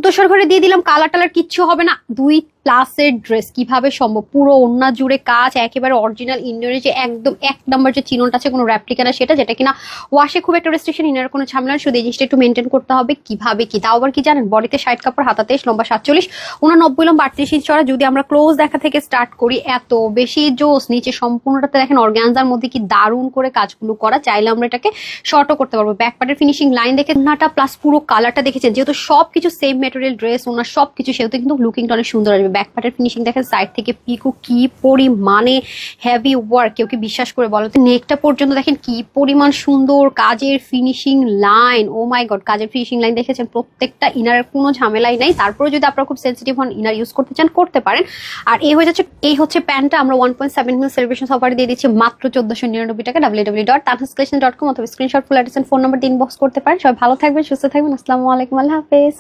1400 ঘরে দিয়ে দিলাম, কালার টালার কিচ্ছু হবে না। 2+ ড্রেস কিভাবে সম্ভব? পুরো ওড়না জুড়ে কাজ, একেবারে অরিজিনাল ইন্ডিয়ানের যে একদম 1 নম্বর যে চিননটা আছে, কোনো র্যাপ্লিকা না সেটা, যেটা কিনা ওয়াশে খুব একটা রেস্ট্রিকশন, ইনার কোনো ঝামেলা, শুধু এই জিনিসটা একটু মেনটেন করতে হবে। কিভাবে কি তাও আবার কি জানেন? বডিতে 60 কাপড়, হাতাতে লম্বা 47, 89 লম্বা 38 ইঞ্চ চড়া। যদি আমরা ক্লোজ দেখা থেকে স্টার্ট করি, এত বেশি জোস। নিচে সম্পূর্ণটাতে দেখেন অর্গানজার মধ্যে কি দারুণ করে কাজগুলো করা। চাইলে আমরা এটাকে শর্টও করতে পারবো। ব্যাক পার্টের ফিনিশিং লাইন দেখে ওড়নাটা প্লাস পুরো কালারটা দেখেছেন, যেহেতু সবকিছু সেম ম্যাটেরিয়াল ড্রেস, ওনার সবকিছু, সেহেতু কিন্তু লুকিংটা অনেক সুন্দর আসবে। ব্যাক পার্টের ফিনিশিং দেখেন, সাইড থেকে পিকো কি পরিমাণে হেভি ওয়ার্ক, কেউ কি বিশ্বাস করে বলো? নেকটা পর্যন্ত দেখেন কি পরিমাণ সুন্দর কাজের ফিনিশিং লাইন। ও মাই গড, কাজের ফিনিশিং লাইন দেখেছেন? প্রত্যেকটা ইনারের কোনো ঝামেলাই নাই। তারপরে যদি আপনারা খুব সেন্সিটিভ হন, ইনার ইউজ করতে চান, করতে পারেন। আর এই হচ্ছে প্যান্টটা। আমরা 1.7 মিল সেলিব্রেশন অফারে দিয়ে দিচ্ছি মাত্র 1499 টাকা। www.tanhacollection.com অথবা screenshot full address phone number দিয়ে ইনবক্স করতে পারেন। সবাই ভালো থাকবেন, সুস্থ থাকবেন। আসসালামু আলাইকুম, আল্লাহ হাফেজ।